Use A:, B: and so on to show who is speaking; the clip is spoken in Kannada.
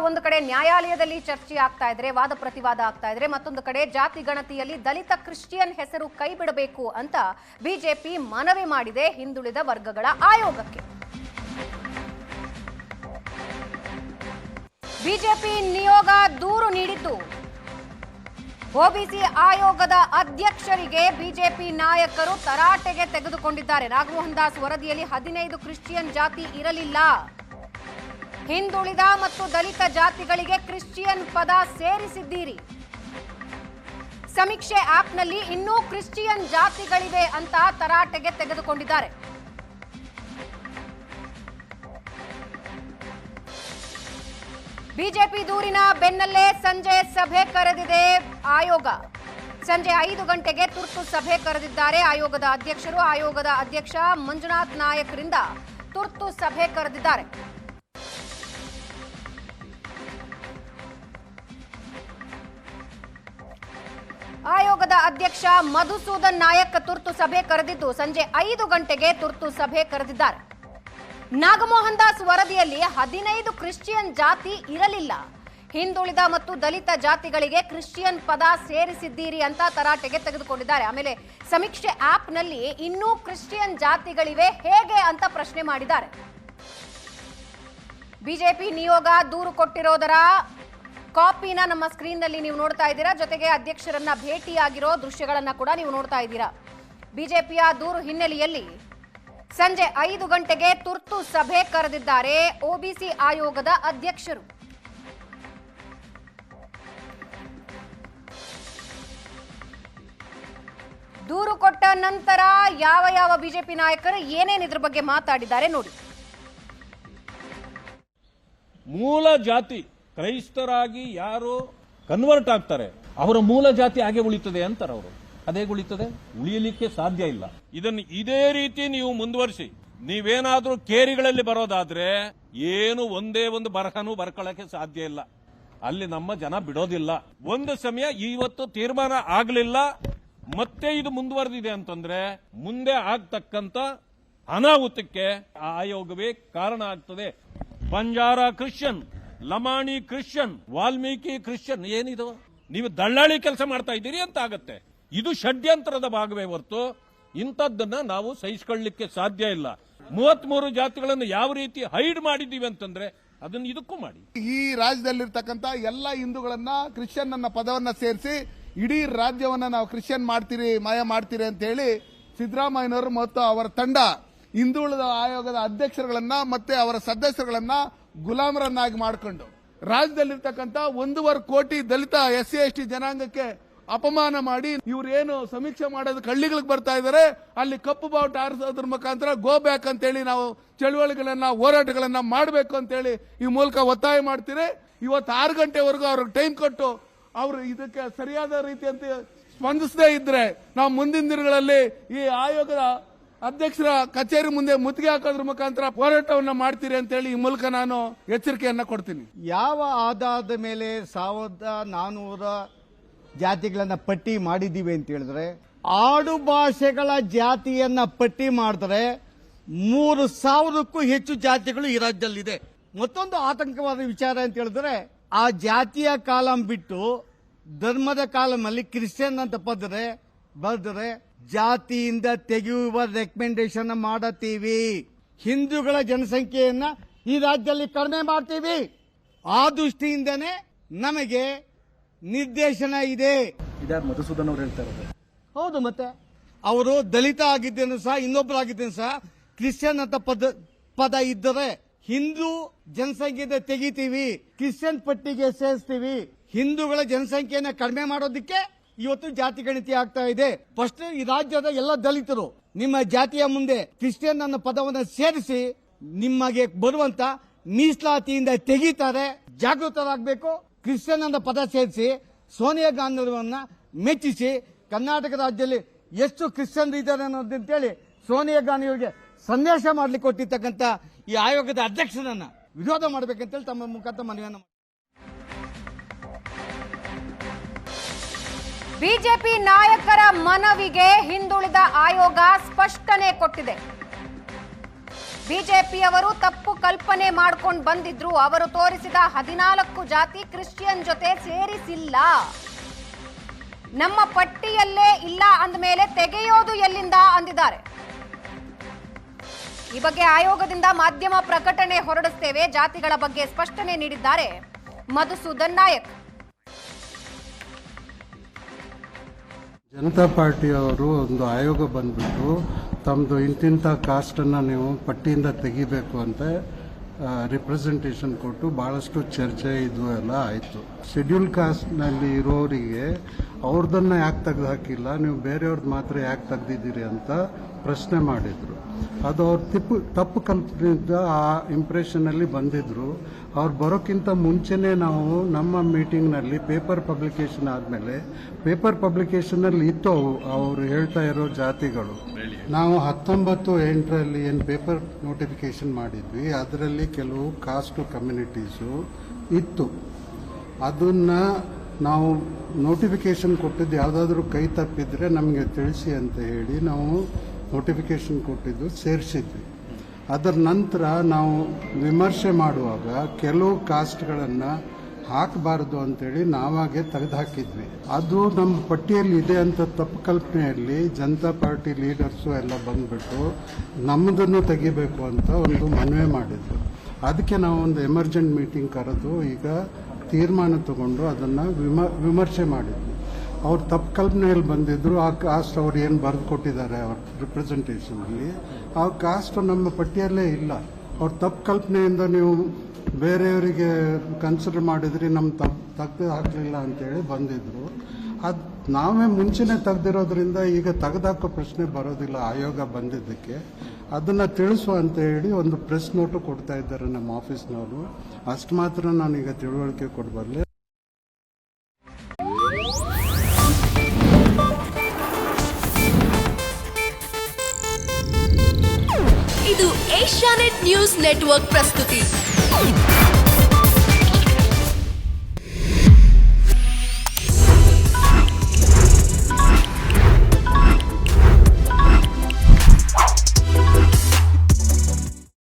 A: ಒಂದು ಕಡೆ ನ್ಯಾಯಾಲಯದಲ್ಲಿ ಚರ್ಚೆ ಆಗ್ತಾ ಇದ್ರೆ, ವಾದ ಪ್ರತಿವಾದ ಆಗ್ತಾ ಇದ್ರೆ, ಮತ್ತೊಂದು ಕಡೆ ಜಾತಿ ಗಣತಿಯಲ್ಲಿ ದಲಿತ ಕ್ರಿಶ್ಚಿಯನ್ ಹೆಸರು ಕೈ ಬಿಡಬೇಕು ಅಂತ ಬಿಜೆಪಿ ಮನವಿ ಮಾಡಿದೆ ಹಿಂದುಳಿದ ವರ್ಗಗಳ ಆಯೋಗಕ್ಕೆ. ಬಿಜೆಪಿ ನಿಯೋಗ ದೂರು ನೀಡಿದ್ದು ಒಬಿಸಿ ಆಯೋಗದ ಅಧ್ಯಕ್ಷರಿಗೆ ಬಿಜೆಪಿ ನಾಯಕರು ತರಾಟೆಗೆ ತೆಗೆದುಕೊಂಡಿದ್ದಾರೆ. ನಾಗಮೋಹನ್ ದಾಸ್ ವರದಿಯಲ್ಲಿ 15 ಕ್ರಿಶ್ಚಿಯನ್ ಜಾತಿ ಇರಲಿಲ್ಲ. ಹಿಂದುಳಿದ ಮತ್ತು ದಲಿತ ಜಾತಿಗಳಿಗೆ ಕ್ರಿಶ್ಚಿಯನ್ ಪದ ಸೇರಿಸಿದ್ದೀರಿ. ಸಮೀಕ್ಷೆ ಆಪ್ನಲ್ಲಿ ಇನ್ನೂ ಕ್ರಿಶ್ಚಿಯನ್ ಜಾತಿಗಳಿವೆ ಅಂತ ತರಾಟೆಗೆ ತೆಗೆದುಕೊಂಡಿದ್ದಾರೆ. ಬಿಜೆಪಿ ದೂರಿನ ಬೆನ್ನಲ್ಲೇ ಸಂಜೆ ಸಭೆ ಕರೆದಿದೆ ಆಯೋಗ. ಸಂಜೆ 5 ಗಂಟೆಗೆ ತುರ್ತು ಸಭೆ ಕರೆದಿದ್ದಾರೆ ಆಯೋಗದ ಅಧ್ಯಕ್ಷರು. ಆಯೋಗದ ಅಧ್ಯಕ್ಷ ಮಂಜುನಾಥ್ ನಾಯಕ್ರಿಂದ ತುರ್ತು ಸಭೆ ಕರೆದಿದ್ದಾರೆ. ಆಯೋಗದ ಅಧ್ಯಕ್ಷ ಮಧುಸೂದನ್ ನಾಯಕ್ ತುರ್ತು ಸಭೆ ಕರೆದಿದ್ದು ಸಂಜೆ 5 ಗಂಟೆಗೆ ತುರ್ತು ಸಭೆ ಕರೆದಿದ್ದಾರೆ. ನಾಗಮೋಹನ್ ದಾಸ್ ವರದಿಯಲ್ಲಿ 15 ಕ್ರಿಶ್ಚಿಯನ್ ಜಾತಿ ಇರಲಿಲ್ಲ. ಹಿಂದುಳಿದ ಮತ್ತು ದಲಿತ ಜಾತಿಗಳಿಗೆ ಕ್ರಿಶ್ಚಿಯನ್ ಪದ ಸೇರಿಸಿದ್ದೀರಿ ಅಂತ ತರಾಟೆಗೆ ತೆಗೆದುಕೊಂಡಿದ್ದಾರೆ. ಆಮೇಲೆ ಸಮೀಕ್ಷೆ ಆಪ್ನಲ್ಲಿ ಇನ್ನೂ ಕ್ರಿಶ್ಚಿಯನ್ ಜಾತಿಗಳಿವೆ ಹೇಗೆ ಅಂತ ಪ್ರಶ್ನೆ ಮಾಡಿದ್ದಾರೆ. ಬಿಜೆಪಿ ನಿಯೋಗ ದೂರು ಕೊಟ್ಟಿರೋದರ ಕಾಪಿನ ನಮ್ಮ ಸ್ಕ್ರೀನ್ ನಲ್ಲಿ ನೀವು ನೋಡ್ತಾ ಇದ್ದೀರಾ. ಜೊತೆಗೆ ಅಧ್ಯಕ್ಷರನ್ನ ಭೇಟಿಯಾಗಿರೋ ದೃಶ್ಯಗಳನ್ನ ಕೂಡ ನೀವು ನೋಡ್ತಾ ಇದ್ದೀರಾ. ಬಿಜೆಪಿಯ ದೂರು ಹಿನ್ನೆಲೆಯಲ್ಲಿ ಸಂಜೆ 5 ಗಂಟೆಗೆ ತುರ್ತು ಸಭೆ ಕರೆದಿದ್ದಾರೆ ಒಬಿಸಿ ಆಯೋಗದ ಅಧ್ಯಕ್ಷರು. ದೂರು ಕೊಟ್ಟ ನಂತರ ಯಾವ ಬಿಜೆಪಿ ನಾಯಕರು ಏನೇನು ಇದ್ರ ಬಗ್ಗೆ ಮಾತಾಡಿದ್ದಾರೆ ನೋಡಿ.
B: ಮೂಲ ಜಾತಿ ಕ್ರೈಸ್ತರಾಗಿ ಯಾರು ಕನ್ವರ್ಟ್ ಆಗ್ತಾರೆ ಅವರ ಮೂಲ ಜಾತಿ ಹಾಗೆ ಉಳಿತದೆ ಅಂತಾರೆ ಅವರು. ಅದೇ ಉಳಿತದೆ, ಉಳಿಯಲಿಕ್ಕೆ ಸಾಧ್ಯ ಇಲ್ಲ. ಇದನ್ನು ಇದೇ ರೀತಿ ನೀವು ಮುಂದುವರಿಸಿ, ನೀವೇನಾದ್ರೂ ಕೇರಿಗಳಲ್ಲಿ ಬರೋದಾದ್ರೆ ಏನು ಒಂದೇ ಒಂದು ಬರಹನೂ ಬರ್ಕೊಳ್ಳಕ್ಕೆ ಸಾಧ್ಯ ಇಲ್ಲ. ಅಲ್ಲಿ ನಮ್ಮ ಜನ ಬಿಡೋದಿಲ್ಲ. ಒಂದು ಸಮಯ ಇವತ್ತು ತೀರ್ಮಾನ ಆಗಲಿಲ್ಲ, ಮತ್ತೆ ಇದು ಮುಂದುವರೆದಿದೆ ಅಂತಂದ್ರೆ ಮುಂದೆ ಆಗ್ತಕ್ಕಂತ ಅನಾಹುತಕ್ಕೆ ಆಯೋಗವೇ ಕಾರಣ ಆಗ್ತದೆ. Banjara Christian, Lamani Christian, Valmiki Christian, ಏನಿದು ನೀವು ದಳ್ಳಾಳಿ ಕೆಲಸ ಮಾಡ್ತಾ ಇದ್ದೀರಿ ಅಂತ ಆಗತ್ತೆ. ಇದು ಷಡ್ಯಂತ್ರದ ಭಾಗವೇ ಹೊರತು ಇಂಥದ್ದನ್ನ ನಾವು ಸಹಿಸಿಕೊಳ್ಳಲಿಕ್ಕೆ ಸಾಧ್ಯ ಇಲ್ಲ. 33 ಜಾತಿಗಳನ್ನು ಯಾವ ರೀತಿ ಹೈಡ್ ಮಾಡಿದ್ದೀವಿ ಅಂತಂದ್ರೆ ಅದನ್ನು ಇದಕ್ಕೂ ಮಾಡಿ.
C: ಈ ರಾಜ್ಯದಲ್ಲಿರ್ತಕ್ಕಂಥ ಎಲ್ಲ ಹಿಂದೂಗಳನ್ನ ಕ್ರಿಶ್ಚಿಯನ್ ಅನ್ನ ಪದವನ್ನ ಸೇರಿಸಿ ಇಡೀ ರಾಜ್ಯವನ್ನ ನಾವು ಕ್ರಿಶ್ಚಿಯನ್ ಮಾಡ್ತೀರಿ, ಮಾಯ ಮಾಡ್ತೀರಿ ಅಂತ ಹೇಳಿ ಸಿದ್ದರಾಮಯ್ಯನವರು ಮತ್ತು ಅವರ ತಂಡ ಹಿಂದುಳಿದ ಆಯೋಗದ ಅಧ್ಯಕ್ಷರುಗಳನ್ನ ಮತ್ತೆ ಅವರ ಸದಸ್ಯರುಗಳನ್ನ ಗುಲಾಮರನ್ನಾಗಿ ಮಾಡಿಕೊಂಡು ರಾಜ್ಯದಲ್ಲಿರ್ತಕ್ಕಂಥ 1.25 ಕೋಟಿ ದಲಿತ SC/ST ಜನಾಂಗಕ್ಕೆ ಅಪಮಾನ ಮಾಡಿ ಇವ್ರೇನು ಸಮೀಕ್ಷೆ ಮಾಡೋದಕ್ಕೆ ಹಳ್ಳಿಗಳಿಗೆ ಬರ್ತಾ ಇದ್ದಾರೆ, ಅಲ್ಲಿ ಕಪ್ಪು ಬಾವುಟ ಆರಿಸೋದ್ರ ಮುಖಾಂತರ ಗೋ ಬ್ಯಾಕ್ ಅಂತೇಳಿ ನಾವು ಚಳವಳಿಗಳನ್ನ ಹೋರಾಟಗಳನ್ನ ಮಾಡಬೇಕು ಅಂತೇಳಿ ಈ ಮೂಲಕ ಒತ್ತಾಯ ಮಾಡ್ತೀರಿ. ಇವತ್ತು 6 ಗಂಟೆವರೆಗೂ ಅವ್ರಿಗೆ ಟೈಮ್ ಕೊಟ್ಟು ಅವರು ಇದಕ್ಕೆ ಸರಿಯಾದ ರೀತಿಯಂತೆ ಸ್ಪಂದಿಸದೇ ಇದ್ರೆ ನಾವು ಮುಂದಿನ ದಿನಗಳಲ್ಲಿ ಈ ಆಯೋಗದ ಅಧ್ಯಕ್ಷರ ಕಚೇರಿ ಮುಂದೆ ಮುತ್ತಿಗೆ ಹಾಕೋದ್ರ ಮುಖಾಂತರ ಹೋರಾಟವನ್ನ ಮಾಡ್ತೀರಿ ಅಂತ ಹೇಳಿ ಈ ಮೂಲಕ ನಾನು ಎಚ್ಚರಿಕೆಯನ್ನ ಕೊಡ್ತೀನಿ.
D: ಯಾವ ಆಧಾರದ ಮೇಲೆ 1400 ಜಾತಿಗಳನ್ನ ಪಟ್ಟಿ ಮಾಡಿದೀವಿ ಅಂತ ಹೇಳಿದ್ರೆ, ಆಡು ಭಾಷೆಗಳ ಜಾತಿಯನ್ನ ಪಟ್ಟಿ ಮಾಡಿದ್ರೆ 3000ಕ್ಕೂ ಹೆಚ್ಚು ಜಾತಿಗಳು ಈ ರಾಜ್ಯದಲ್ಲಿದೆ. ಮತ್ತೊಂದು ಆತಂಕವಾದ ವಿಚಾರ ಅಂತ ಹೇಳಿದ್ರೆ, ಆ ಜಾತಿಯ ಕಾಲಂ ಬಿಟ್ಟು ಧರ್ಮದ ಕಾಲಂ ಅಲ್ಲಿ ಕ್ರಿಶ್ಚಿಯನ್ ಅಂತ ಬರೆದ್ರೆ ಜಾತಿಯಿಂದ ತೆಗೆಯುವ ರೆಕಮೆಂಡೇಶನ್ ಮಾಡತ್ತೀವಿ. ಹಿಂದೂಗಳ ಜನಸಂಖ್ಯೆಯನ್ನ ಈ ರಾಜ್ಯದಲ್ಲಿ ಕಡಿಮೆ ಮಾಡ್ತೀವಿ. ಆ ದೃಷ್ಟಿಯಿಂದನೇ ನಮಗೆ ನಿರ್ದೇಶನ ಇದೆ.
E: ಮಧುಸೂದನ್ ಅವರು ಹೇಳ್ತಾ ಇರೋದು
D: ಹೌದು. ಮತ್ತೆ ಅವರು ದಲಿತ ಆಗಿದ್ದೇನು ಸಹ, ಇನ್ನೊಬ್ಬರಾಗಿದ್ದೇನು ಸಹ ಕ್ರಿಶ್ಚಿಯನ್ ಅಂತ ಪದ ಇದ್ದರೆ ಹಿಂದೂ ಜನಸಂಖ್ಯೆಯಿಂದ ತೆಗಿತೀವಿ, ಕ್ರಿಶ್ಚಿಯನ್ ಪಟ್ಟಿಗೆ ಸೇರಿಸ್ತೀವಿ. ಹಿಂದೂಗಳ ಜನಸಂಖ್ಯೆಯನ್ನ ಕಡಿಮೆ ಮಾಡೋದಕ್ಕೆ ಇವತ್ತು ಜಾತಿ ಗಣತಿ ಆಗ್ತಾ ಇದೆ. ಫಸ್ಟ್ ಈ ರಾಜ್ಯದ ಎಲ್ಲ ದಲಿತರು ನಿಮ್ಮ ಜಾತಿಯ ಮುಂದೆ ಕ್ರಿಶ್ಚಿಯನ್ ಅನ್ನೋ ಪದವನ್ನು ಸೇರಿಸಿ ನಿಮಗೆ ಬರುವಂತ ಮೀಸಲಾತಿಯಿಂದ ತೆಗೀತಾರೆ. ಜಾಗೃತರಾಗಬೇಕು. ಕ್ರಿಶ್ಚಿಯನ್ ಅನ್ನೋ ಪದ ಸೇರಿಸಿ ಸೋನಿಯಾ ಗಾಂಧಿಯವರನ್ನ ಮೆಚ್ಚಿಸಿ ಕರ್ನಾಟಕ ರಾಜ್ಯದಲ್ಲಿ ಎಷ್ಟು ಕ್ರಿಶ್ಚಿಯನ್ ಇದ್ದಾರೆ ಅನ್ನೋದಂತೇಳಿ ಸೋನಿಯಾ ಗಾಂಧಿಯವರಿಗೆ ಸಂದೇಶ ಮಾಡ್ಲಿಕ್ಕೆ ಕೊಟ್ಟಿರ್ತಕ್ಕಂಥ ಈ ಆಯೋಗದ ಅಧ್ಯಕ್ಷರನ್ನ ವಿರೋಧ ಮಾಡಬೇಕಂತೇಳಿ ತಮ್ಮ ಮುಖಾಂತರ ಮನವಿಯನ್ನು.
A: ಬಿಜೆಪಿ ನಾಯಕರ ಮನವಿಗೆ ಹಿಂದುಳಿದ ಆಯೋಗ ಸ್ಪಷ್ಟನೆ ಕೊಟ್ಟಿದೆ. ಬಿಜೆಪಿಯವರು ತಪ್ಪು ಕಲ್ಪನೆ ಮಾಡ್ಕೊಂಡು ಬಂದಿದ್ರು. ಅವರು ತೋರಿಸಿದ 14 ಜಾತಿ ಕ್ರಿಶ್ಚಿಯನ್ ಜೊತೆ ಸೇರಿಸಿಲ್ಲ. ನಮ್ಮ ಪಟ್ಟಿಯಲ್ಲೇ ಇಲ್ಲ ಅಂದಮೇಲೆ ತೆಗೆಯೋದು ಎಲ್ಲಿಂದ ಅಂದಿದ್ದಾರೆ. ಈ ಬಗ್ಗೆ ಆಯೋಗದಿಂದ ಮಾಧ್ಯಮ ಪ್ರಕಟಣೆ ಹೊರಡಿಸುತ್ತೇವೆ. ಜಾತಿಗಳ ಬಗ್ಗೆ ಸ್ಪಷ್ಟನೆ ನೀಡಿದ್ದಾರೆ ಮಧುಸೂದನ್ ನಾಯಕ್.
F: ಜನತಾ ಪಾರ್ಟಿಯವರು ಒಂದು ಆಯೋಗ ಬಂದ್ಬಿಟ್ಟು ತಮ್ಮದು ಇಂತಿಂಥ ಕಾಸ್ಟನ್ನು ನೀವು ಪಟ್ಟಿಯಿಂದ ತೆಗಿಬೇಕು ಅಂತ ರಿಪ್ರೆಸೆಂಟೇಷನ್ ಕೊಟ್ಟು ಭಾಳಷ್ಟು ಚರ್ಚೆ ಇದು ಎಲ್ಲ ಆಯಿತು. ಶೆಡ್ಯೂಲ್ ಕಾಸ್ಟ್ನಲ್ಲಿ ಇರೋರಿಗೆ ಅವ್ರದನ್ನು ಯಾಕೆ ತೆಗೆದು ಹಾಕಿಲ್ಲ, ನೀವು ಬೇರೆಯವ್ರದ್ದು ಮಾತ್ರ ಯಾಕೆ ತೆಗೆದಿದ್ದೀರಿ ಅಂತ ಪ್ರಶ್ನೆ ಮಾಡಿದರು. ಅದು ಅವ್ರು ತಪ್ಪು ಕಲ್ಪನೆಯಿಂದ ಆ ಇಂಪ್ರೆಷನಲ್ಲಿ ಬಂದಿದ್ದರು. ಅವ್ರು ಬರೋಕ್ಕಿಂತ ಮುಂಚೆನೇ ನಾವು ನಮ್ಮ ಮೀಟಿಂಗ್ನಲ್ಲಿ ಪೇಪರ್ ಪಬ್ಲಿಕೇಶನ್ ಆದಮೇಲೆ ಪೇಪರ್ ಪಬ್ಲಿಕೇಶನಲ್ಲಿ ಇತ್ತು ಅವರು ಹೇಳ್ತಾ ಇರೋ ಜಾತಿಗಳು. ನಾವು 19/8 ಏನು ಪೇಪರ್ ನೋಟಿಫಿಕೇಶನ್ ಮಾಡಿದ್ವಿ, ಅದರಲ್ಲಿ ಕೆಲವು ಕಾಸ್ಟ್ ಕಮ್ಯುನಿಟೀಸು ಇತ್ತು. ಅದನ್ನು ನಾವು ನೋಟಿಫಿಕೇಶನ್ ಕೊಟ್ಟಿದ್ದು ಯಾವುದಾದ್ರೂ ಕೈ ತಪ್ಪಿದ್ರೆ ನಮಗೆ ತಿಳಿಸಿ ಅಂತ ಹೇಳಿ ನಾವು ನೋಟಿಫಿಕೇಶನ್ ಕೊಟ್ಟಿದ್ದು ಸೇರಿಸಿದ್ವಿ. ಅದರ ನಂತರ ನಾವು ವಿಮರ್ಶೆ ಮಾಡುವಾಗ ಕೆಲವು ಕಾಸ್ಟ್ಗಳನ್ನು ಹಾಕಬಾರ್ದು ಅಂತೇಳಿ ನಾವಾಗೆ ತೆಗೆದುಹಾಕಿದ್ವಿ. ಅದು ನಮ್ಮ ಪಟ್ಟಿಯಲ್ಲಿ ಇದೆ ಅಂತ ತಪ್ಪು ಕಲ್ಪನೆಯಲ್ಲಿ ಜನತಾ ಪಾರ್ಟಿ ಲೀಡರ್ಸು ಎಲ್ಲ ಬಂದ್ಬಿಟ್ಟು ನಮ್ಮದನ್ನು ತೆಗಿಬೇಕು ಅಂತ ಒಂದು ಮನವಿ ಮಾಡಿದ್ರು. ಅದಕ್ಕೆ ನಾವು ಒಂದು ಎಮರ್ಜೆಂಟ್ ಮೀಟಿಂಗ್ ಕರೆದು ಈಗ ತೀರ್ಮಾನ ತಗೊಂಡು ಅದನ್ನು ವಿಮರ್ಶೆ ಮಾಡಿದ್ವಿ. ಅವ್ರು ತಪ್ಪು ಕಲ್ಪನೆಯಲ್ಲಿ ಬಂದಿದ್ರು. ಆ ಕಾಸ್ಟ್ ಅವ್ರು ಏನು ಬರೆದು ಕೊಟ್ಟಿದ್ದಾರೆ ಅವ್ರ ರಿಪ್ರೆಸೆಂಟೇಷನಲ್ಲಿ, ಆ ಕಾಸ್ಟ್ ನಮ್ಮ ಪಟ್ಟಿಯಲ್ಲೇ ಇಲ್ಲ. ಅವ್ರ ತಪ್ಪು ಕಲ್ಪನೆಯಿಂದ ನೀವು ಬೇರೆಯವರಿಗೆ ಕನ್ಸಿಡರ್ ಮಾಡಿದ್ರಿ, ನಮ್ಮ ತೆಗೆದು ಹಾಕಲಿಲ್ಲ ಅಂತೇಳಿ ಬಂದಿದ್ರು. ಅದು ನಾವೇ ಮುಂಚೆನೇ ತೆಗೆದಿರೋದ್ರಿಂದ ಈಗ ತೆಗೆದಾಕೋ ಪ್ರಶ್ನೆ ಬರೋದಿಲ್ಲ. ಆಯೋಗ ಬಂದಿದ್ದಕ್ಕೆ ಅದನ್ನು ತಿಳಿಸುವ ಅಂತ ಹೇಳಿ ಒಂದು ಪ್ರೆಸ್ ನೋಟು ಕೊಡ್ತಾ ಇದ್ದಾರೆ ನಮ್ಮ ಆಫೀಸ್ನವರು. ಅಷ್ಟು ಮಾತ್ರ ನಾನೀಗ ತಿಳುವಳಿಕೆ ಕೊಡಬಲ್ಲೆ.
G: ಇದು ಏಷ್ಯಾನೆಟ್ ನ್ಯೂಸ್ ನೆಟ್ವರ್ಕ್ ಪ್ರಸ್ತುತಿ.